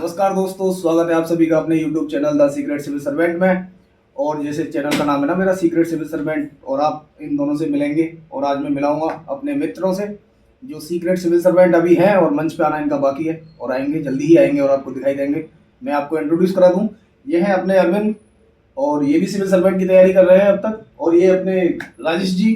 नमस्कार दोस्तों, स्वागत है आप सभी का अपने YouTube channel the secret civil servant में। और जैसे चैनल का नाम है ना मेरा सीक्रेट सिविल सर्वेंट, और आप इन दोनों से मिलेंगे। और आज मैं मिलाऊंगा अपने मित्रों से जो सीक्रेट सिविल सर्वेंट अभी हैं और मंच पे आना इनका बाकी है, और आएंगे, जल्दी ही आएंगे और आपको दिखाई देंगे। मैं आपको इंट्रोड्यूस करा दूं, ये हैं अपने अरविंद, और ये भी सिविल सर्वेंट की तैयारी कर रहे हैं अब तक। और ये अपने राजेश जी,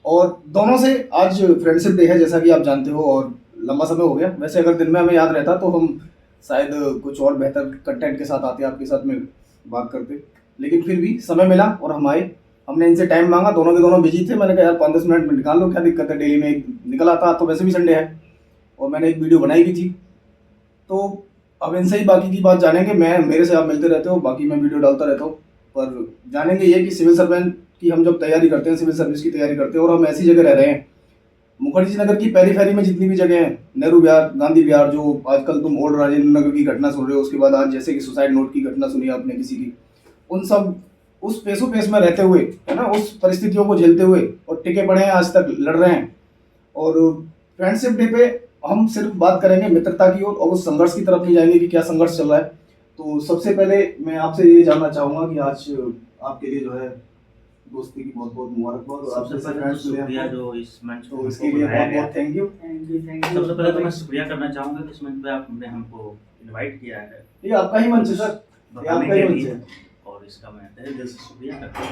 और दोनों से आज फ्रेंडशिप डे है जैसा कि आप जानते हो, और लंबा समय हो गया। वैसे अगर दिन में हमें याद रहता तो हम शायद कुछ और बेहतर कंटेंट के साथ आते, आपके साथ में बात करते, लेकिन फिर भी समय मिला और हम आए। हमने इनसे टाइम मांगा, दोनों के दोनों बिजी थे। मैंने कहा यार 5-10 मिनट में निकाल लो, क्या दिक्कत है, डेली में एक निकल आता। तो वैसे भी संडे है और मैंने एक वीडियो बनाई भी थी, तो अब इनसे ही बाकी की बात जानेंगे। मेरे से आप मिलते रहते हो, बाकी मैं वीडियो डालता रहता हूँ, पर जानेंगे ये कि सिविल सर्वेंट की हम जब तैयारी करते हैं, सिविल सर्विस की तैयारी करते हैं, और हम ऐसी जगह रह रहे हैं, मुखर्जी नगर की पेरीफेरी में जितनी भी जगह हैं, नेहरू विहार, गांधी विहार, जो आजकल तुम ओल्ड राजेंद्र नगर की घटना सुन रहे हो, उसके बाद आज जैसे कि सुसाइड नोट की घटना सुनी आपने किसी की, उन सब उस पेशो पेश में रहते हुए, है ना, उस परिस्थितियों को झेलते हुए और टिके पड़े हैं, आज तक लड़ रहे हैं। और फ्रेंडशिप डे पे हम सिर्फ बात करेंगे मित्रता की ओर, और उस संघर्ष की तरफ नहीं जाएंगे कि क्या संघर्ष चल रहा है। तो सबसे पहले मैं आपसे ये जानना चाहूंगा कि आज आपके लिए जो है दोस्ती की बहुत बहुत मुबारकबाद, और आपसे शुक्रिया जो इस मंच तो इसके लिए बहुत बहुत थैंक यू। सबसे पहले तो मैं शुक्रिया करना चाहूंगा कि इस मंच पे आपने हमको इनवाइट किया है। ये आपका ही मंच है सर, ये आपका ही मंच है, और इसका मैं तहे दिल से शुक्रिया करता हूँ।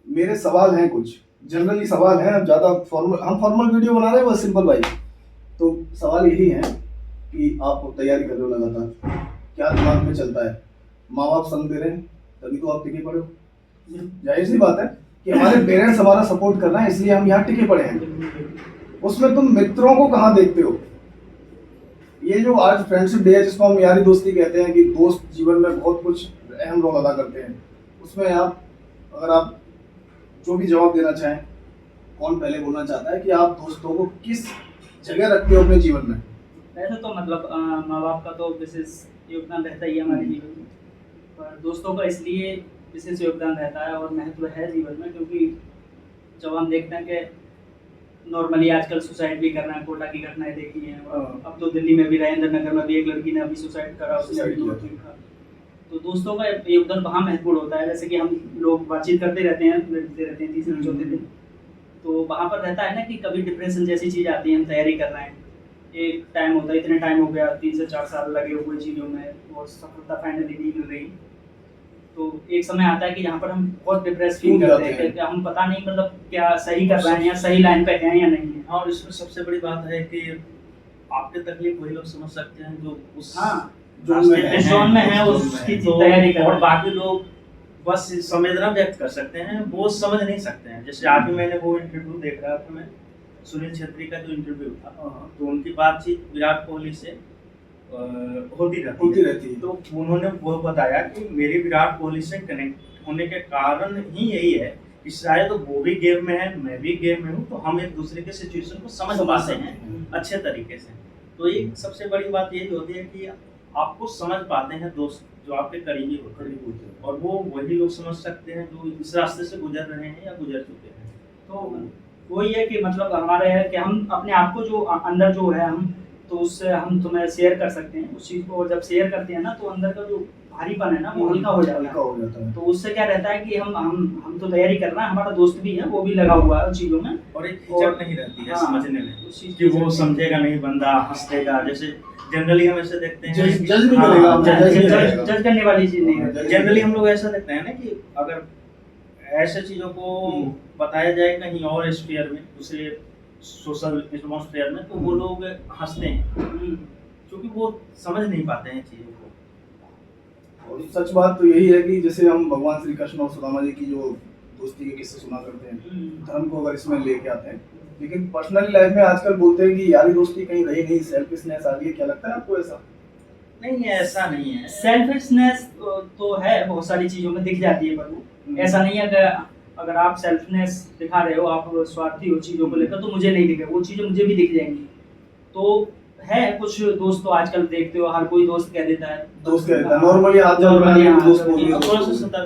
मेरे सवाल हैं कुछ, जनरली सवाल हैं, ज़्यादा फॉर्मल, हम फॉर्मल वीडियो बना रहे हैं बस सिंपल भाई। तो सवाल यही है कि आप तैयारी कर रहे हो लगातार, क्या दिमाग में चलता है? माँ बाप संग दे रहे हैं तभी तो आप टिके पड़े हो, जाहिर सी बात है कि हमारे पेरेंट्स हमारा सपोर्ट कर रहे हैं इसलिए हम यहाँ टिके पड़े हैं। उसमें तुम मित्रों को कहाँ देखते हो? ये जो आज फ्रेंडशिप डे है, जिसको हम यारी दोस्ती कहते हैं, कि दोस्त जीवन में बहुत कुछ अहम रोल अदा करते हैं, उसमें अगर आप जो भी जवाब देना चाहें, कौन पहले बोलना चाहता है कि आप दोस्तों को किस जगह रखते हो अपने जीवन में? वैसे तो मतलब माँ बाप का तो विशेष योगदान रहता ही है हमारे जीवन में, पर दोस्तों का इसलिए विशेष योगदान रहता है और महत्व है जीवन में, क्योंकि जब हम देखते हैं कि नॉर्मली आजकल सुसाइड भी कर रहे हैं, कोटा की घटनाएं देखी हैं, और अब तो दिल्ली में भी राजेंद्र नगर में भी एक लड़की ने अभी सुसाइड करा, तो दोस्तों का योगदान वहाँ महत्वपूर्ण होता है। जैसे कि हम लोग बातचीत करते रहते हैं, मिलते रहते हैं तीसरे चौथे दिन, तो वहाँ पर रहता है ना कि कभी डिप्रेशन जैसी चीज़ आती है, हम तैयारी कर रहे हैं, एक टाइम होता है, इतने टाइम हो गया, 3 से 4 साल लगे हुए चीज़ों में, और सफलता फाइनली नहीं मिल रही, तो एक समय आता है कि यहाँ पर हम बहुत डिप्रेस फील करते हैं कि हम पता नहीं मतलब क्या सही कर रहे हैं या सही लाइन पे हैं या नहीं है। और इसमें सबसे बड़ी बात है कि आपके तकलीफ वही लोग समझ सकते हैं जो उस जोन में है, उसकी तैयारी कर, और बाकी लोग बस संवेदना व्यक्त कर सकते हैं, वो समझ नहीं सकते हैं। जैसे आज भी मैंने वो इंटरव्यू देख रहा था, मैं सुनील छेत्री का जो इंटरव्यू था, तो उनकी बातचीत विराट कोहली से होती रहती है। तो उन्होंने वो बताया कि मेरी विराट कोहली से कनेक्ट होने के कारण ही यही है कि शायद वो भी गेम में है, मैं भी गेम में हूँ, तो हम एक दूसरे के सिचुएशन को समझ पाते हैं अच्छे तरीके से। तो ये सबसे बड़ी बात यही होती है कि आपको समझ पाते हैं दोस्त जो आपके करीबी होते हैं, और वो वही लोग समझ सकते हैं जो इस रास्ते से गुजर रहे हैं या गुजर चुके हैं। तो वही है कि मतलब हमारे है कि हम अपने आप को जो अंदर जो है, हम तो उससे हम तुम्हें शेयर कर सकते हैं उस चीज़ को, और जब शेयर करते हैं ना तो अंदर का जो भारीपन है ना वो हल्का हो जाता है। तो उससे क्या रहता है कि हम तो तैयारी कर रहे हैं, हमारा दोस्त भी है, वो भी लगा हुआ है उन चीज़ों में, और एक हिचक नहीं रहती है समझने में कि वो समझेगा नहीं, बंदा हंस देगा। जैसे जनरली हम ऐसे देखते हैं, जज करने वाली चीज़ नहीं है। जनरली हम लोग ऐसा देखते हैं ना कि अगर ऐसे चीज़ों को बताया जाए कहीं और स्फीयर में, दूसरे सोशल एटमॉस्फेयर में, तो वो लोग हंसते हैं क्योंकि वो समझ नहीं पाते हैं चीज़ों को। और सच बात तो यही है कि जैसे हम भगवान श्री कृष्ण और सुदामा जी की जो दोस्ती के किस्से सुना करते हैं, धर्म को अगर इसमें लेके आते हैं, लेकिन पर्सनल लाइफ में आजकल बोलते हैं कि यारी दोस्ती कहीं रही नहीं, सेल्फिशनेस आ गई है। क्या लगता है आपको? ऐसा नहीं है, ऐसा नहीं है। सेल्फिशनेस तो है, बहुत सारी चीज़ों में दिख जाती है, पर वो ऐसा नहीं है कि अगर आप सेल्फनेस दिखा रहे हो, आप स्वार्थी हो चीज़ों को लेकर, तो मुझे नहीं दिखे, वो चीज़ें मुझे भी दिख जाएंगी। तो है कुछ दोस्त तो आजकल देखते हो, हर कोई दोस्त कह देता है, नॉर्मली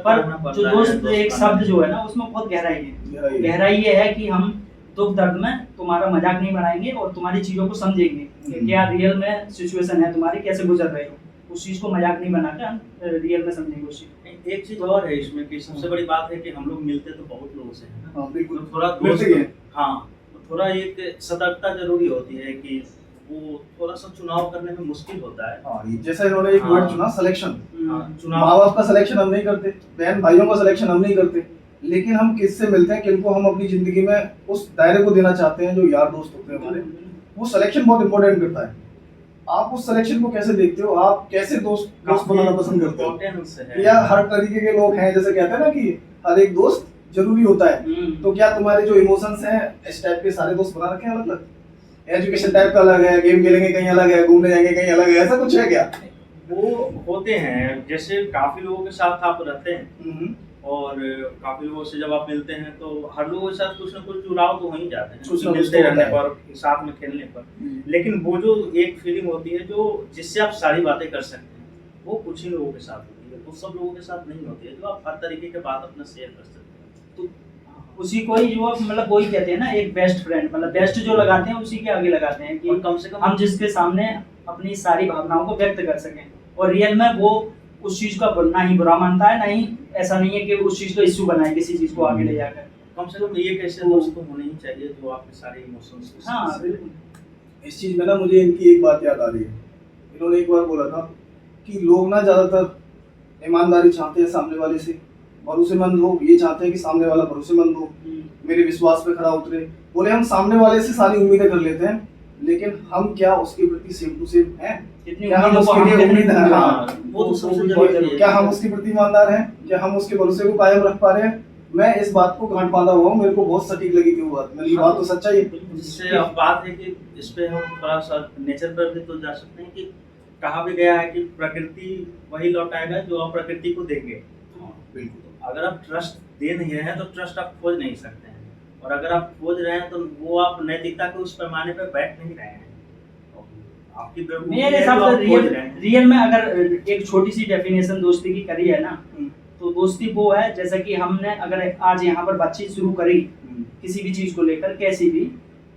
पर जो दोस्त एक शब्द जो है ना, उसमें बहुत गहराई है। गहराई ये है कि हम दुख दर्द में तुम्हारा मजाक नहीं बनाएंगे और तुम्हारी चीज़ों को समझेंगे, कि क्या रियल में सिचुएशन है तुम्हारी, कैसे गुजर रहे हो, उस चीज को मजाक नहीं बनाकर हम रियल में समझने की कोशिश। एक चीज और है इसमें कि सबसे बड़ी बात है कि हम लोग मिलते तो बहुत लोगों से हैं ना, हाँ बिल्कुल, तो थोड़ा मिलते ही हैं। हाँ, तो थोड़ा एक सतर्कता जरूरी होती है कि वो थोड़ा सा चुनाव करने में मुश्किल होता है। हाँ, जैसे इन्होंने एक हाँ। वर्ड चुना, सिलेक्शन। हाँ, माँ चुनाव बाप का सिलेक्शन हम नहीं करते, बहन भाइयों का सिलेक्शन हम नहीं करते, लेकिन हम किससे मिलते हैं, किनको हम अपनी जिंदगी में उस दायरे को देना चाहते हैं, जो यार दोस्त होते हैं हमारे, वो सिलेक्शन बहुत इंपॉर्टेंट करता है। आप उस सिलेक्शन को कैसे देखते हो, आप कैसे दोस्त बनाना पसंद करते हो, इम्पोर्टेंस है। या हर तरीके के लोग हैं, जैसे कहते हैं ना कि हर एक दोस्त जरूरी होता है, तो क्या तुम्हारे जो इमोशंस हैं इस टाइप के सारे दोस्त बना रखे हैं अलग अलग, एजुकेशन टाइप का अलग है, गेम खेलेंगे कहीं अलग है, घूमने जाएंगे कहीं अलग है, ऐसा कुछ है क्या? वो होते हैं, जैसे काफी लोगों के साथ आप रहते हैं और काफी लोगों से जब आप मिलते हैं तो हर लोगों के साथ कुछ ना कुछ जुड़ाव तो हो ही जाते कुछ हैं ना कुछ मिलते तो रहने होता है। पर, साथ में खेलने पर। लेकिन वो जो एक फीलिंग होती है जो जिससे आप सारी बातें कर सकते हैं, वो कुछ ही लोगों के साथ होती है, वो सब लोगों के साथ नहीं होती है जो आप हर तरीके के बात अपना शेयर कर सकते हैं। तो उसी को ही जो मतलब वही कहते हैं ना, एक बेस्ट फ्रेंड, मतलब बेस्ट जो लगाते हैं उसी के आगे लगाते हैं कि और कम से कम हम जिसके सामने अपनी सारी भावनाओं को व्यक्त कर सकें, और रियल में वो उस चीज का ना ही बुरा मानता है, ना ही ऐसा नहीं है कि उस चीज को इश्यू बनाए किसी चीज को आगे ले जाकर। कम से कम एक ऐसे दोस्त तो होने ही चाहिए जो आपके सारे इमोशंस को हाँ समझ बिल्कुल। इस चीज में ना मुझे इनकी एक बात याद आ रही है, इन्होंने एक बार बोला था कि लोग ना ज्यादातर ईमानदारी चाहते हैं सामने वाले से, भरोसेमंद हो ये चाहते हैं कि सामने वाला भरोसेमंद हो, मेरे विश्वास पे खरा उतरे। बोले हम सामने वाले से सारी उम्मीदें कर लेते हैं, लेकिन हम क्या उसके प्रति सेम टू सेम हैं, कितनी क्या हम उम्मीदों को उसके लिए हम उम्मीद है, हाँ, हाँ, वो तो सबसे बहुत जरूरी है। क्या हम उसके प्रति ईमानदार हैं, क्या हम उसके भरोसे को कायम रख पा रहे हैं। मैं इस बात को गांठ बांधा हुआ हूँ, मेरे को बहुत सटीक लगी थी वो बात, मेरी बात तो सच्चाई है। जिससे अब बात है कि इस पे हम थोड़ा सा नेचर पर भी तो जा सकते हैं कि कहा भी गया है कि प्रकृति वही लौटाएगा जो आप प्रकृति को देंगे। बिल्कुल, अगर आप ट्रस्ट दे नहीं रहे हैं तो ट्रस्ट आप खोज नहीं सकते हैं, और अगर आप खोज रहे हैं तो वो आप नैतिकता के उस पैमाने पर बैठ नहीं रहे हैं, आपकी बेवकूफी मेरे है हिसाब जो से आप खोज रहे हैं। रियल में अगर एक छोटी सी डेफिनेशन दोस्ती की करी है ना, तो दोस्ती वो है जैसा कि हमने अगर आज यहाँ पर बातचीत शुरू करी किसी भी चीज को लेकर कैसी भी,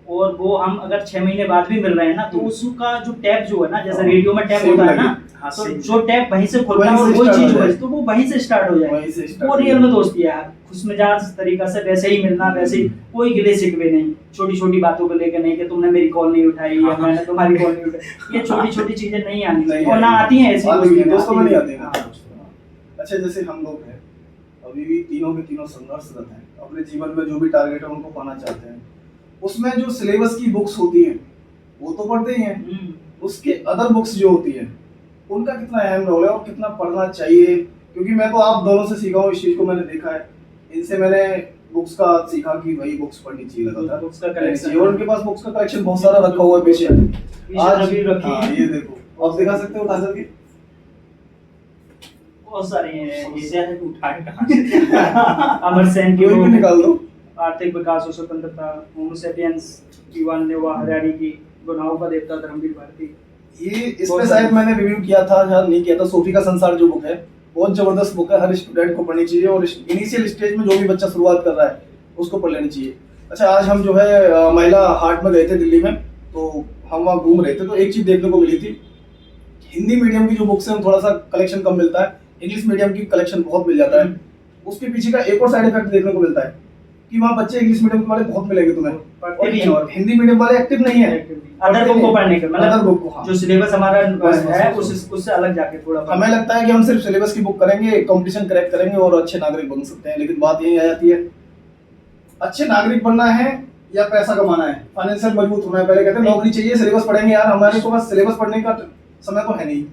और वो हम अगर 6 महीने बाद भी मिल रहे हैं ना, तो उसका जो टैप जो है ना, जैसे रेडियो में टैप होता है ना, हाँ, तो same। जो टैप वहीं से खुलता है वहीं और से वही start चीज हो हो जाए। तो वो वहीं से स्टार्ट हो वहीं से जाए। start वो हो रियल जाए। में दोस्ती है, खुशमिजाज तरीका से वैसे ही मिलना, वैसे ही कोई गिले शिकवे नहीं, छोटी छोटी बातों को लेकर नहीं कि तुमने मेरी कॉल नहीं उठाई या मैंने तुम्हारी कॉल नहीं उठाई, ये छोटी छोटी चीजें नहीं आनी चाहिए, और ना आती हैं ऐसी दोस्तों में नहीं आती ना। हाँ। अच्छा, जैसे हम लोग हैं अभी भी तीनों के तीनों संघर्षरत हैं, अपने जीवन में जो भी टारगेट है उनको पाना चाहते हैं। उसमें जो सिलेबस की बुक्स होती हैं वो तो पढ़ते ही हैं, उसके अदर बुक्स जो होती हैं उनका कितना अहम रोल है और कितना पढ़ना चाहिए, क्योंकि मैं तो आप दोनों से सीखा हूँ, इस चीज को मैंने देखा है, इनसे मैंने बुक्स का सीखा कि भाई बुक्स पढ़नी चाहिए लगातार, बुक्स का कलेक्शन, और उनके पास बुक्स का कलेक्शन बहुत सारा रखा हुआ है पीछे। आज रखी हाँ, ये देखो आप दिखा सकते हो उठा करके, बहुत सारे हैं। समस्या है कि उठाए कहाँ से। अमर सेन की कोई भी निकाल दो। आर्थिक विकास और स्वतंत्रता, होमो सेपियंस, इवान नेवा हरारी की गुनाहों का देवता धर्मवीर भारती। ये इस पे शायद मैंने रिव्यू किया था या नहीं किया था, सोफी का संसार जो बुक है बहुत जबरदस्त बुक है, हर स्टूडेंट को पढ़नी चाहिए, और इनिशियल स्टेज में जो भी बच्चा शुरुआत कर रहा है उसको पढ़ लेनी चाहिए। अच्छा, आज हम जो है महिला हाट में गए थे दिल्ली में, तो हम वहाँ घूम रहे थे, तो एक चीज देखने को मिली थी, हिंदी मीडियम की जो बुक्स है थोड़ा सा कलेक्शन कम मिलता है, इंग्लिश मीडियम की कलेक्शन बहुत मिल जाता है। उसके पीछे का एक और साइड इफेक्ट देखने को मिलता है कि वहाँ बच्चे इंग्लिश मीडियम वाले बहुत मिलेंगे तुम्हें, पढ़ते भी हैं और हिंदी मीडियम वाले एक्टिव नहीं है अदर बुक को पढ़ने के, अदर मतलब बुक को, हाँ। जो सिलेबस हमारा बस, है बस। उससे अलग जाके थोड़ा हमें लगता है कि हम सिर्फ सिलेबस की बुक करेंगे, कंपटीशन क्रैक करेंगे और अच्छे नागरिक बन सकते हैं, लेकिन बात यही आ जाती है, अच्छे नागरिक बनना है या पैसा कमाना है, फाइनेंशियल मजबूत होना है। पहले कहते हैं नौकरी चाहिए, सिलेबस पढ़ेंगे, यार हमारे को बस सिलेबस पढ़ने का समय तो है नहीं,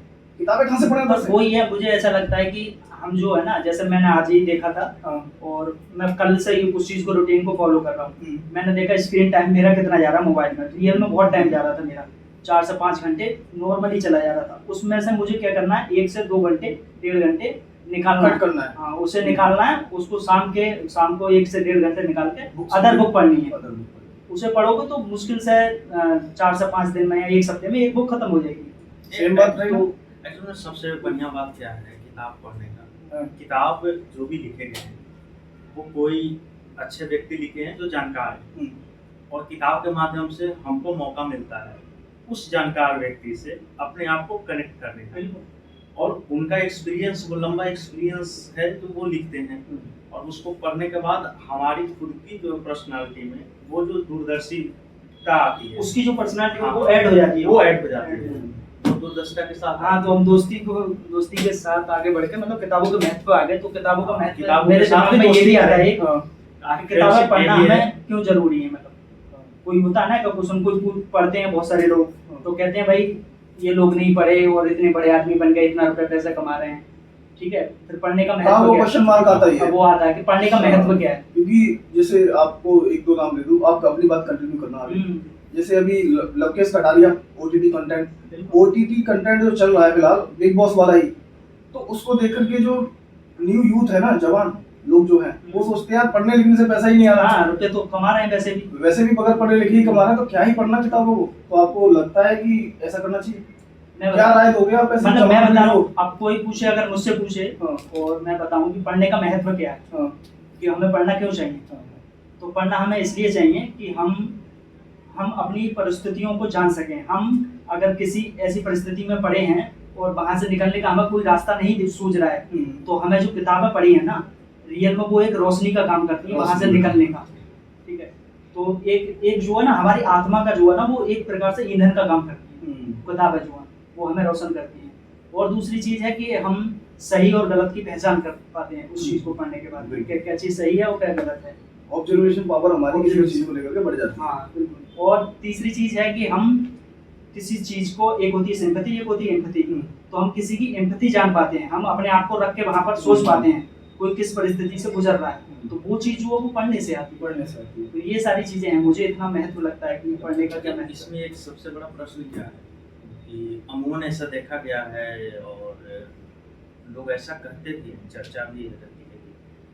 किताबें कहाँ से पढ़ें? बस वही है, मुझे ऐसा लगता है कि हम जो है ना, जैसे मैंने आज ही देखा था, हाँ। और मैं कल से ही उस चीज को रूटीन को फॉलो कर रहा हूँ। हम्म। मैंने देखा स्क्रीन टाइम मेरा कितना जा रहा है मोबाइल में, रियल में बहुत टाइम जा रहा था मेरा, 4 से 5 घंटे नॉर्मली चला जा रहा था। उसमें से मुझे क्या करना है, 1 से 2 घंटे, 1.5 घंटे निकालना कट करना है। हाँ, उसे निकालना है, उसको शाम को 1 से 1.5 घंटे निकाल के Books अदर बुक पढ़नी है। अदर बुक उसे पढ़ोगे तो मुश्किल से 4 से 5 दिन में या 1 हफ्ते में एक बुक खत्म हो जाएगी। सेम बात रही ना? एक्चुअली में सबसे बढ़िया बात क्या है किताब पढ़ने का, हाँ। किताब जो भी लिखे गए हैं वो कोई अच्छे व्यक्ति लिखे हैं जो जानकार है, और किताब के माध्यम से हमको मौका मिलता है उस जानकार व्यक्ति से अपने आप को कनेक्ट करने का। बिल्कुल। और उनका एक्सपीरियंस, वो लंबा एक्सपीरियंस है तो वो लिखते हैं, और उसको पढ़ने के बाद हमारी खुद की जो पर्सनालिटी में वो जो दूरदर्शिता आती है, उसकी जो पर्सनालिटी है हाँ, वो ऐड हो जाती है। वो ऐड हो जाती है, वो दूरदर्शिता के साथ। हाँ, तो हम दोस्ती के साथ आगे बढ़ के मतलब किताबों के महत्व आ गए, तो किताबों का महत्व किताबों मेरे के साथ दिमाग में ये भी आ रहा है हाँ, कि किताबें पढ़ना हमें क्यों जरूरी है। मतलब कोई होता है ना कि कुछ पढ़ते हैं बहुत सारे लोग, तो कहते हैं भाई ये लोग नहीं पढ़े और इतने बड़े आदमी बन गए, इतना रुपए पैसा कमा रहे हैं, ठीक है, फिर पढ़ने का हाँ, महत्व वो क्या क्वेश्चन मार्क आता ही है। अब वो आता है कि पढ़ने का महत्व क्या है। क्योंकि जैसे आपको एक दो नाम दे दूं, आप अपनी बात कंटिन्यू करना आगे। जैसे अभी लवकेश कटारिया, ओटीटी कंटेंट जो चल रहा है फिलहाल, बिग बॉस वाला ही, तो उसको देख करके जो न्यू यूथ है ना, जवान लोग जो हैं, वो सोचते हैं यार पढ़ने लिखने से पैसा ही नहीं आ रहा। हाँ, रुपए तो कमा रहे हैं वैसे भी अगर पढ़े लिखे ही कमा रहे हैं तो क्या ही पढ़ना किताबों को। तो आपको लगता है कि ऐसा करना चाहिए? क्या राय दोगे आप ऐसे? मतलब मैं बता रहा हूँ, अब कोई पूछे, अगर मुझसे पूछे हाँ, और मैं बताऊं कि पढ़ने का महत्व क्या है, हाँ, कि हमें पढ़ना क्यों चाहिए, तो पढ़ना हमें इसलिए चाहिए कि हम अपनी परिस्थितियों को जान सकें। हम अगर किसी ऐसी परिस्थिति में पड़े हैं और वहां से निकलने का हमें कोई रास्ता नहीं सूझ रहा है, तो हमें जो किताबें पढ़ी है ना, रियल में वो एक रोशनी का काम करती है वहां से निकलने का, ठीक है। तो एक जो है ना हमारी आत्मा का जो है ना, वो एक प्रकार से ईंधन का काम करती है किताबें जो है, वो हमें रोशन करती है। और दूसरी चीज है कि हम सही और गलत की पहचान कर पाते हैं उस चीज को पढ़ने के बाद, क्या चीज सही है और क्या गलत है। ऑब्जर्वेशन पावर हमारी किसी चीज को लेकर के बढ़ जाती है। हाँ बिल्कुल। और तीसरी चीज है कि हम किसी चीज को, एक होती है सिंपैथी, एक होती है एम्पैथी, तो हम किसी की एम्पैथी जान पाते हैं, हम अपने आप को रख के वहां पर सोच पाते हैं कोई किस परिस्थिति से गुजर रहा है, तो वो चीज जो है वो पढ़ने से आती है। तो ये सारी चीजें हैं, मुझे इतना महत्व लगता है कि पढ़ने का क्या महत्व। इसमें एक सबसे बड़ा प्रश्न क्या है कि अमूमन ऐसा देखा गया है और लोग ऐसा कहते भी हैं, चर्चा भी रहती है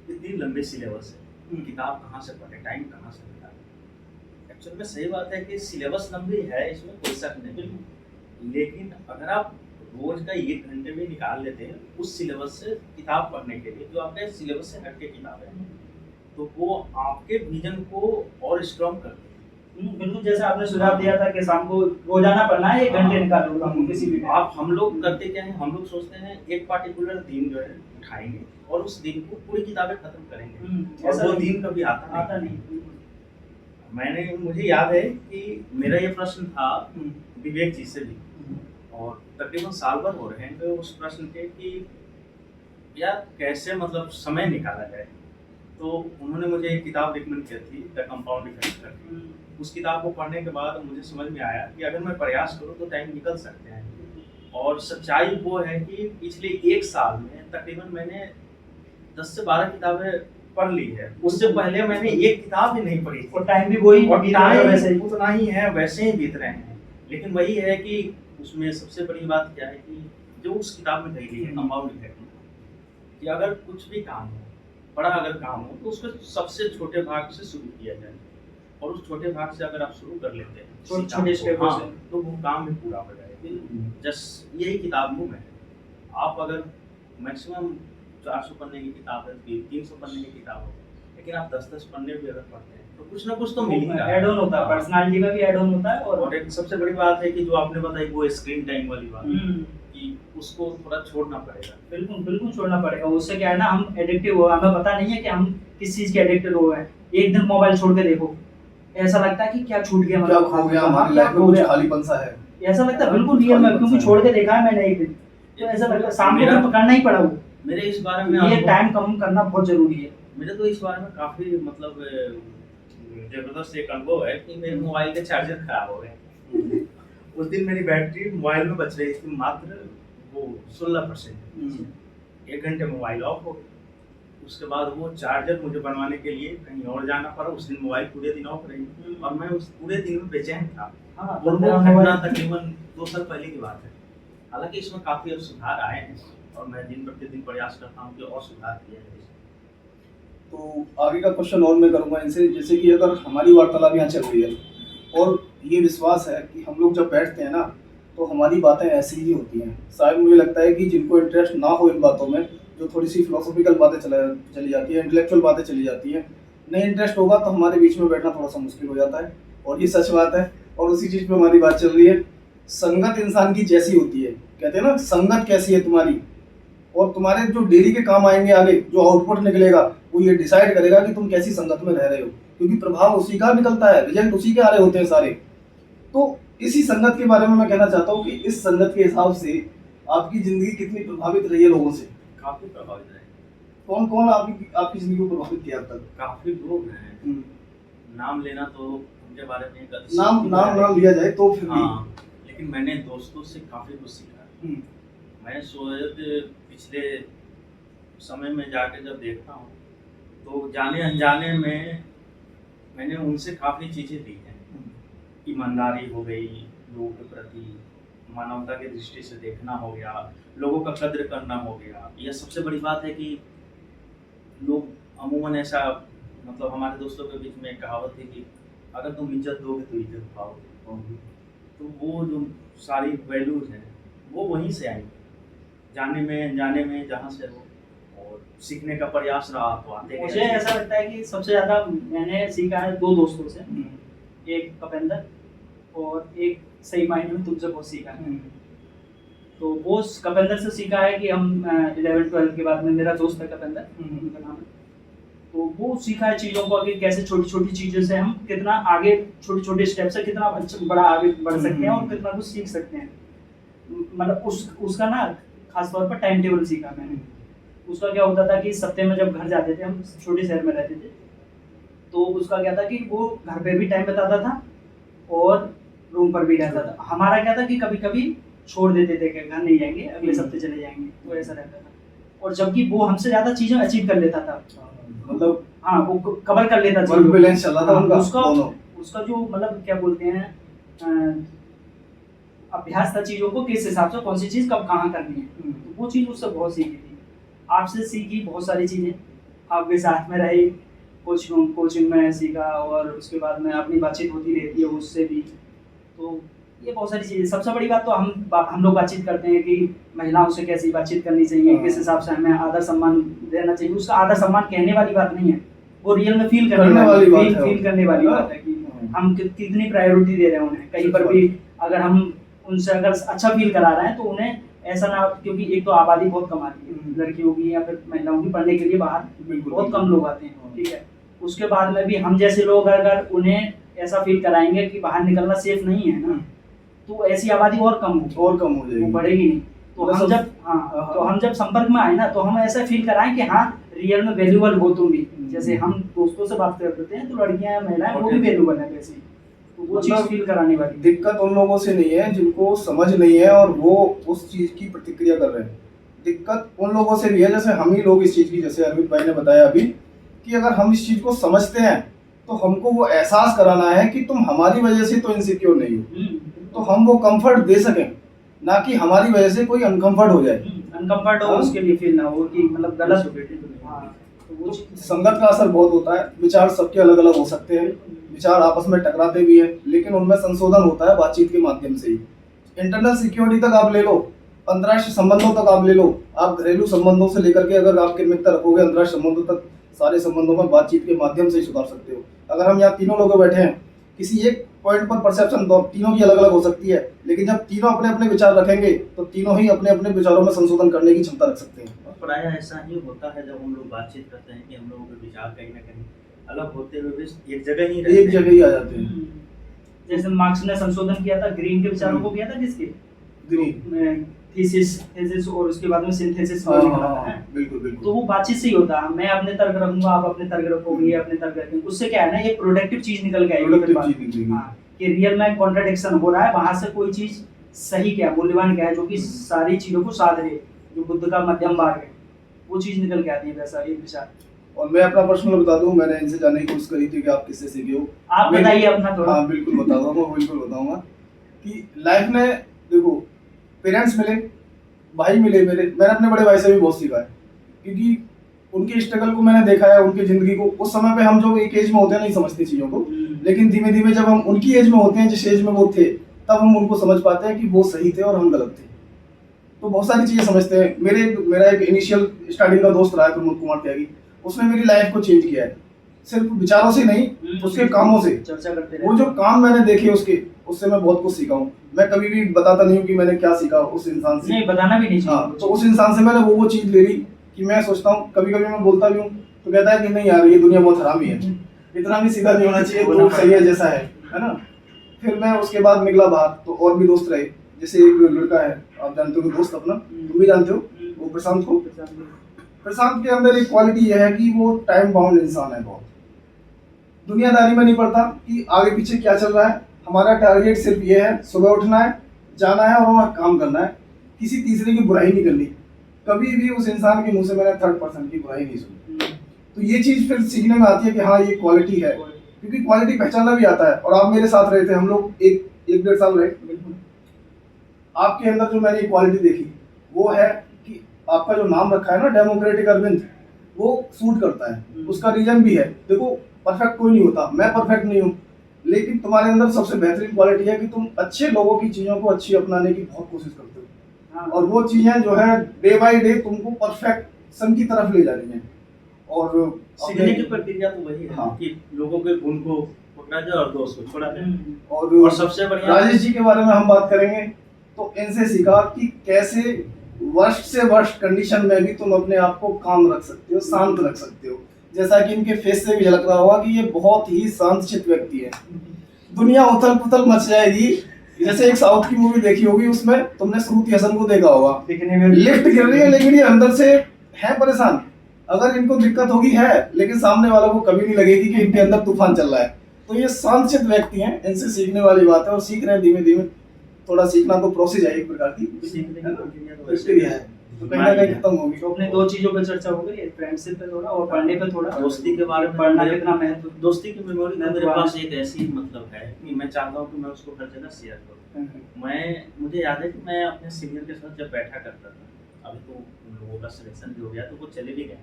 कि इतनी लंबी सिलेबस है, किताब कहाँ से पढ़े, टाइम कहाँ से निकालें। एक्चुअल में सही बात है कि सिलेबस लंबी है, इसमें कोई शक नहीं, लेकिन अगर आप रोज का 1 घंटे भी निकाल लेते हैं उस सिलेबस से किताब पढ़ने के लिए, जो आपके सिलेबस से हटके किताब है, तो वो आपके विजन को और स्ट्रॉन्ग करती है। बिल्कुल, जैसे आपने सुझाव दिया था कि शाम को रोजाना पढ़ना है, 1 घंटे निकालो किसी भी। आप हम लोग करते क्या है, हम लोग सोचते हैं एक पार्टिकुलर दिन जो है उठाएंगे और उस दिन को पूरी किताबें खत्म करेंगे, और वो दिन कभी आता नहीं। मुझे याद है कि मेरा ये प्रश्न था विवेक जी से भी, और तकरीबन साल भर हो रहे हैं तो उस प्रश्न के कि यार कैसे मतलब समय निकाला जाए। तो उन्होंने मुझे एक किताब रिकमेंड की थी, द कंपाउंड इफेक्ट करके। उस किताब को पढ़ने के बाद मुझे समझ में आया कि अगर मैं प्रयास करूं तो टाइम निकल सकते हैं। और सच्चाई वो है कि पिछले 1 साल में तकरीबन मैंने 10 से 12 किताबें पढ़ ली है। उससे पहले मैंने एक किताब भी नहीं पढ़ी और टाइम भी वही उतना ही है, वैसे ही बीत रहे हैं। लेकिन वही है कि उसमें सबसे बड़ी बात क्या है कि जो उस किताब में कही गई है कंपाउंड इफेक्ट, कि अगर कुछ भी काम हो, बड़ा अगर काम हो, तो उसको सबसे छोटे भाग से शुरू किया जाए, और उस छोटे भाग से अगर आप शुरू कर लेते हैं छोटे स्टेपों से, तो वो काम भी पूरा हो जाएगा। जस्ट यही किताब में आप अगर मैक्सिमम 400 पन्ने की किताब है, 300 पन्ने की किताब हो, लेकिन आप 10-10 पन्ने भी अगर पढ़ते हैं तो कुछ ना कुछ तो मिल ही रहा है, ऐड ऑन होता है, पर्सनालिटी में भी ऐड ऑन होता है। और एक सबसे बड़ी बात है कि जो आपने बताई वो स्क्रीन टाइम वाली बात, कि उसको थोड़ा छोड़ना पड़ेगा। बिल्कुल छोड़ना पड़ेगा। उससे क्या है ना, हम एडिक्टिव हो, हमें पता नहीं है कि हम किस चीज के एडिक्टेड हो गए। एक दिन मोबाइल छोड़ के देखो, ऐसा लगता है कि क्या छूट गया, मतलब खो गया, हमारी लाइफ में कुछ खालीपन सा है, ऐसा लगता है। बिल्कुल रियल में, क्योंकि छोड़ के देखा है मैंने एक दिन, तो ऐसा लगता है सामने को पकड़ना ही पड़ा। वो मेरे इस बारे में ये टाइम कम करना बहुत जरूरी है। मेरे तो इस बारे में काफी मतलब जबरदस्त एक अनुभव है कि मेरे मोबाइल के चार्जर खराब हो गए। उस दिन मेरी बैटरी मोबाइल में बच रही थी मात्र वो 16%। 1 घंटे मोबाइल ऑफ हो गया। उसके बाद वो चार्जर मुझे बनवाने के लिए कहीं और जाना पड़ा। उस दिन मोबाइल पूरे दिन ऑफ रही और मैं उस पूरे दिन में बेचैन था। और वो घटना तकरीबन 2 साल पहले की बात है। हालांकि इसमें काफी अब सुधार आए हैं और मैं दिन प्रतिदिन प्रयास करता हूँ कि और सुधार किया जाए। तो आगे का क्वेश्चन और मैं करूँगा इनसे, जैसे कि अगर हमारी वार्तालाप यहाँ चल रही है और ये विश्वास है कि हम लोग जब बैठते हैं ना तो हमारी बातें ऐसी ही होती हैं। शायद मुझे लगता है कि जिनको इंटरेस्ट ना हो इन बातों में, जो थोड़ी सी फिलोसॉफिकल बातें चली जाती है, इंटेलेक्चुअल बातें चली जाती हैं, नहीं इंटरेस्ट होगा तो हमारे बीच में बैठना थोड़ा सा मुश्किल हो जाता है, और ये सच बात है। और उसी चीज़ पे हमारी बात चल रही है संगत इंसान की जैसी होती है, कहते हैं ना संगत कैसी है तुम्हारी, और तुम्हारे जो डेली के काम आएंगे आगे, जो आउटपुट निकलेगा वो ये डिसाइड करेगा कि तुम कैसी संगत में रह रहे हो, क्योंकि प्रभाव उसी का निकलता है, रिजल्ट उसी के आ रहे होते हैं सारे। तो इसी संगत के बारे में मैं कहना चाहता हूँ कि इस संगत के हिसाब से आपकी जिंदगी कितनी प्रभावित रही है लोगों से? काफी प्रभावित रहे। कौन कौन आपकी जिंदगी को प्रभावित किया अब तक? काफी लोग हैं, नाम लेना तो उनके बारे में एक अच्छी नाम लिया जाए तो फिर भी। हाँ, लेकिन मैंने दोस्तों से काफी कुछ सीखा। मैं शायद पिछले समय में जाके जब देखता हूँ तो जाने अनजाने में मैंने उनसे काफ़ी चीज़ें ली हैं। ईमानदारी हो गई, लोगों के प्रति मानवता की दृष्टि से देखना हो गया, लोगों का कद्र करना हो गया। यह सबसे बड़ी बात है कि लोग अमूमन ऐसा, मतलब हमारे दोस्तों के बीच में एक कहावत है कि अगर तुम इज्जत दोगे तो इज्जत पाओगे। तो वो जो सारी वैल्यूज हैं वो वहीं से आई, जाने में अनजाने में जहाँ से हो, और सीखने का प्रयास रहा तो आते गए। मुझे ऐसा लगता है कि सबसे ज़्यादा मैंने सीखा है 2 दोस्तों से, एक कपेंद्र और एक सही मायने में तुमसे बहुत सीखा है। तो वो कपेंद्र से सीखा है कि हम 11-12 के बाद में, मेरा दोस्त है कपेंद्र, उनका नाम है, तो वो सीखा है चीज़ों को कि कैसे छोटी छोटी चीज़ों से हम कितना आगे, छोटे छोटे स्टेप से कितना बड़ा आगे बढ़ सकते हैं और कितना कुछ सीख सकते हैं। मतलब उसका ना खास तौर पर टाइम टेबल सीखा मैंने। उसका क्या होता था कि सप्ते में जब घर जाते थे, हम छोटे शहर में रहते थे, तो उसका क्या था कि वो घर पे भी टाइम बताता था और रूम पर भी रहता था। हमारा क्या था कि कभी कभी छोड़ देते थे कि घर नहीं जाएंगे, अगले सप्ते चले जाएंगे, तो ऐसा रहता था। और जबकि वो हमसे ज़्यादा चीज़ें अचीव कर लेता था, मतलब हाँ वो कवर कर लेता था, बैलेंस चल रहा था उनका। उसका जो मतलब क्या बोलते हैं, अभ्यास था चीज़ों को किस हिसाब से कौन सी चीज़ कब कहाँ करनी है। तो वो चीज़ उससे बहुत सीखी थी। आपसे सीखी बहुत सारी चीज़ें, आपके साथ में रही, कोचिंग में सीखा, और उसके बाद में अपनी बातचीत होती रहती है उससे भी। तो ये बहुत सारी चीज़ें। सबसे बड़ी बात तो हम लोग बातचीत करते हैं कि महिलाओं से कैसी बातचीत करनी चाहिए, किस हिसाब से हमें आदर सम्मान देना चाहिए। उसका आदर सम्मान कहने वाली बात नहीं है, वो रियल में फील करने वाली बात है कि हम कितनी प्रायोरिटी दे रहे हैं उन्हें। कहीं पर भी अगर हम उनसे अगर अच्छा फील करा रहे हैं तो उन्हें ऐसा ना, क्योंकि एक तो आबादी बहुत कम आती है लड़कियों की या फिर महिलाओं की पढ़ने के लिए बाहर बहुत कम लोग आते हैं, ठीक है। उसके बाद में भी हम जैसे लोग अगर उन्हें ऐसा फील कराएंगे कि बाहर निकलना सेफ नहीं है ना, तो ऐसी आबादी और कम हो जाएगी, वो बढ़ेगी नहीं। तो हम जब संपर्क में आए ना, तो हम ऐसा फील कराएं कि हाँ रियल में वैल्यूबल हो तुम भी। जैसे हम दोस्तों से बात करते हैं तो लड़कियां महिलाएं वो भी वैल्यूबल है वैसे, तो वो चीज फील कराने वाली। दिक्कत उन लोगों से नहीं है जिनको समझ नहीं है और वो उस चीज की प्रतिक्रिया कर रहे हैं। दिक्कत उन लोगों से भी है, जैसे हम ही लोग इस चीज की, जैसे अरविंद भाई ने बताया अभी, कि अगर हम इस चीज को समझते हैं तो हमको वो एहसास कराना है कि तुम हमारी वजह से तो इनसिक्योर नहीं हो, तो हम वो कंफर्ट दे सकें, ना कि हमारी वजह से कोई अनकंफर्ट हो जाए, अनकंफर्ट हो, उसके लिए फील ना हो कि मतलब गलत हो। तो संगत का असर बहुत होता है। विचार सबके अलग अलग हो सकते हैं, विचार आपस में टकराते भी हैं, लेकिन उनमें संशोधन होता है बातचीत के माध्यम से ही। इंटरनल सिक्योरिटी तक आप ले लो, अंतर्राष्ट्रीय संबंधों तक आप ले लो, आप घरेलू संबंधों से लेकर के अगर आपके मित्र रखोगे अंतर्राष्ट्रीय संबंधों तक, सारे संबंधों में बातचीत के माध्यम से ही सुधार सकते हो। अगर हम यहाँ तीनों लोग बैठे हैं, किसी एक पॉइंट पर परसेप्शन तीनों की अलग अलग हो सकती है, लेकिन जब तीनों अपने अपने विचार रखेंगे तो तीनों ही अपने अपने विचारों में संशोधन करने की क्षमता रख सकते हैं। प्राय ऐसा ही होता है जब हम लोग बातचीत करते हैं कि हम लोगों के विचार कहीं ना कहीं अलग होते हुए भी एक जगह ही आ जाते हैं। जैसे मार्क्स ने संशोधन किया था, ग्रीन के विचारों को किया था, किसके? ग्रीन थीसिस और उसके बाद में सिंथेसिस निकला था। बिल्कुल। तो वो बातचीत से ही होता है, मैं अपने तर्क रखूंगा, आप अपने तर्क रखोगे, अपने तर्क रखेंगे, उससे क्या है ना, एक प्रोडक्टिव चीज निकल के आएगी। हाँ, कि रियल में कॉन्ट्रडिक्शन हो रहा है, वहां से कोई चीज सही क्या है, मूल्यवान क्या है, जो कि सारी चीजों को साध रहे, जो बुद्ध का मध्यम मार्ग है, वो चीज निकल के आती है, वैसा एक विचार। और मैं अपना पर्सनल बता दूं, मैंने इनसे जानने की कोशिश करी थी कि आप किससे सीखे हो। आप बताइए अपना थोड़ा। हाँ बिल्कुल बताऊंगा कि लाइफ में देखो, पेरेंट्स मिले, भाई मिले, मैंने अपने बड़े भाई से भी बहुत सीखा है, क्योंकि उनके स्ट्रगल को मैंने देखा है, उनकी जिंदगी को। उस समय पे हम जो एक एज में होते हैं नहीं समझते चीज़ों को, लेकिन धीमे धीमे जब हम उनकी एज में होते हैं, जिस एज में वो थे, तब हम उनको समझ पाते हैं कि वो सही थे और हम गलत थे। तो बहुत सारी चीज़ें समझते हैं। मेरा एक इनिशियल स्टार्टिंग का दोस्त रहा है प्रमोद कुमार त्यागी, उसने मेरी लाइफ को चेंज किया है। सिर्फ विचारों से नहीं, उसके कामों से। चर्चा करते वो जो काम मैंने देखे उसके, उससे मैं बहुत कुछ सीखा हूँ। मैं कभी भी बताता नहीं हूँ कि मैंने क्या सीखा उस इंसान से। नहीं, बताना भी नहीं चाहिए। हाँ, तो उस इंसान से मैंने वो चीज़ ले ली कि मैं सोचता हूँ, कभी कभी मैं बोलता भी हूँ तो कहता है कि नहीं यार ये दुनिया बहुत हरामी है, इतना भी सीधा नहीं होना चाहिए, तो सही है जैसा है ना। फिर मैं उसके बाद निकला बाहर, तो और भी दोस्त रहे। जैसे एक लड़का है, आप जानते हो दोस्त अपना, तुम भी जानते हो, वो प्रशांत को। प्रशांत के अंदर एक क्वालिटी यह है कि वो टाइम बाउंड इंसान है बहुत। दुनियादारी में नहीं पड़ता कि आगे पीछे क्या चल रहा है। हमारा टारगेट सिर्फ ये है, सुबह उठना है, जाना है और वहाँ काम करना है, किसी तीसरे की बुराई नहीं करनी। कभी भी उस इंसान के मुंह से मैंने थर्ड पर्सन की बुराई नहीं सुनी। तो ये चीज़ फिर सीखने में आती है कि हाँ ये क्वालिटी है, क्योंकि क्वालिटी पहचानना भी आता है। और आप मेरे साथ रहे थे, हम लोग एक डेढ़ साल रहे। आपके अंदर जो मैंने क्वालिटी देखी वो है कि आपका जो नाम रखा है ना, डेमोक्रेटिक अरविंद, वो सूट करता है। उसका रीजन भी है, देखो परफेक्ट कोई नहीं होता, मैं परफेक्ट नहीं हूँ, लेकिन तुम्हारे अंदर सबसे बेहतरीन क्वालिटी है कि तुम अच्छे लोगों की चीज़ों को अच्छी अपनाने की बहुत कोशिश करते हो। और वो चीज़ें जो है डे बाय डे तुमको परफेक्शन की तरफ ले जा रही हैं। और सीखने की प्रक्रिया तो वही है, हाँ, कि लोगों के गुण को पकड़ा जाए और दोष को छोड़ा जाए। और सबसे बढ़िया राजेश जी के बारे में हम बात करेंगे तो इनसे सीखा कि कैसे वर्स्ट से वर्स्ट कंडीशन में भी तुम अपने आप को काम रख सकते हो, शांत रख सकते हो। जैसा कि इनके फेस से भी झलक रहा होगा कि ये बहुत ही शांतचित्त व्यक्ति है। दुनिया उथल पुथल मच जाएगी, जैसे एक साउथ की मूवी देखी होगी, उसमें तुमने श्रुति हसन को देखा होगा, दिखने में लिफ्ट गिर रही है लेकिन ये अंदर से है परेशान। अगर इनको दिक्कत होगी है, लेकिन सामने वालों को कभी नहीं लगेगी कि इनके अंदर तूफान चल रहा है। तो ये शांतचित्त व्यक्ति हैं, इनसे सीखने वाली बात है। और सीख रहे हैं धीमे धीमे, थोड़ा सीखना तो प्रोसेस है एक प्रकार की, सीखने की प्रक्रिया तो प्रक्रिया है, तो कहीं ना कहीं खत्म होगी। तो अपने दो चीजों पे चर्चा हो गई, फ्रेंडशिप पे थोड़ा और पढ़ने पे थोड़ा। दोस्ती के बारे में, पढ़ना कितना महत्व, दोस्ती की मेमोरी तो मेरे पास एक ऐसी मतलब है कि मैं चाहता हूँ कि मैं उसको हर जगह शेयर करूँ। मुझे याद है कि मैं अपने सीनियर के साथ जब बैठा करता था, अभी तो उन लोगों का सिलेक्शन भी हो गया तो वो चले भी गए।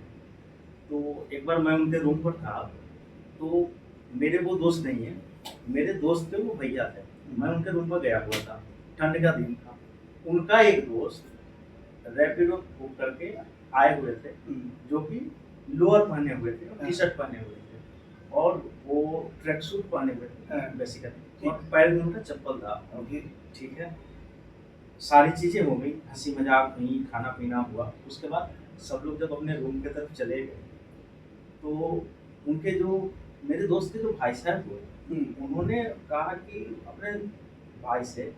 तो एक बार मैं उनके रूम पर था, तो मेरे वो दोस्त नहीं है, मेरे दोस्त थे वो भैया थे। मैं उनके रूम पर गया हुआ था, ठंड का दिन था। उनका एक दोस्त रैपिडो बुक करके आए हुए थे, जो कि लोअर पहने हुए थे, टी शर्ट पहने हुए थे, और वो ट्रैक सूट पहने हुए थे बेसिकली, और पैर में उनका चप्पल था। ठीक है, सारी चीज़ें हो गई, हंसी मजाक हुई, खाना पीना हुआ। उसके बाद सब लोग जब अपने रूम की तरफ चले गए, तो उनके जो मेरे दोस्त के जो भाई साहब हुए, उन्होंने कहा कि अपने भाई से,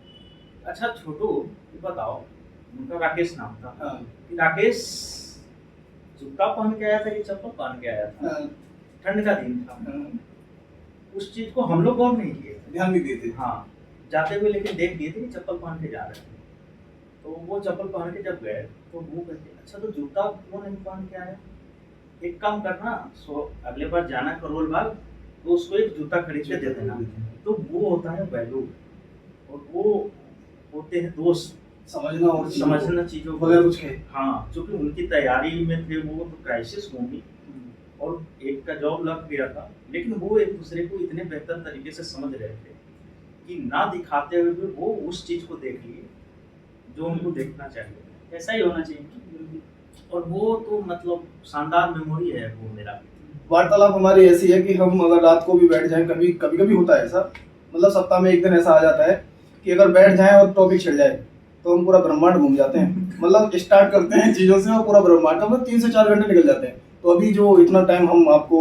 अच्छा छोटू बताओ, उनका राकेश नाम था, कि राकेश जूता पहन के आया था कि चप्पल पहन के आया था? ठंड का दिन था। उस चीज को हम लोग गौर नहीं किए, ध्यान नहीं देते। हाँ, जाते हुए लेकिन देख दिए थे कि चप्पल पहन के जा रहे थे। तो वो चप्पल पहन के जब गए तो वो कहते, अच्छा तो जूता क्यों नहीं पहन के आया? एक काम करना, अगले बार जाना करोल बाग, तो उसको एक जूता खरीद के दे देना। तो वो होता है वैल्यू, और वो होते हैं दोस्त, समझना और समझना चीजों को बगैर कुछ के। हाँ, क्योंकि उनकी तैयारी में थे वो, तो क्राइसिस होगी और एक का जॉब लग गया था, लेकिन वो एक दूसरे को इतने बेहतर तरीके से समझ रहे थे कि ना दिखाते हुए भी वो उस चीज को देख लिए जो उनको देखना चाहिए। ऐसा ही होना चाहिए। और वो तो मतलब शानदार मेमोरी है वो मेरा। वार्तालाप हमारी ऐसी है कि हम अगर रात को भी बैठ जाएं, कभी कभी होता है ऐसा, मतलब सप्ताह में एक दिन ऐसा आ जाता है कि अगर बैठ जाएं और टॉपिक छिड़ जाए तो हम पूरा ब्रह्मांड घूम जाते हैं। मतलब स्टार्ट करते हैं चीज़ों से और पूरा ब्रह्मांड, मतलब 3 से 4 घंटे निकल जाते हैं। तो अभी जो इतना टाइम हम आपको,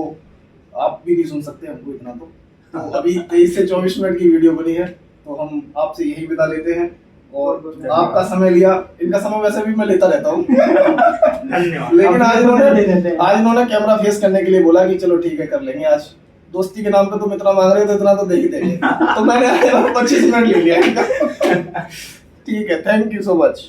आप भी नहीं सुन सकते हमको इतना, तो अभी 23 से 24 मिनट की वीडियो बनी है, तो हम आपसे यही विदा लेते हैं। और आपका समय लिया, इनका समय वैसे भी मैं लेता रहता हूँ धन्यवाद। लेकिन आज इन्होंने कैमरा फेस करने के लिए बोला कि चलो ठीक है कर लेंगे आज, दोस्ती के नाम पे तुम इतना मांग रहे हो तो इतना तो दे ही देंगे। तो मैंने 25 मिनट ले लिया इनका। ठीक है, थैंक यू सो मच।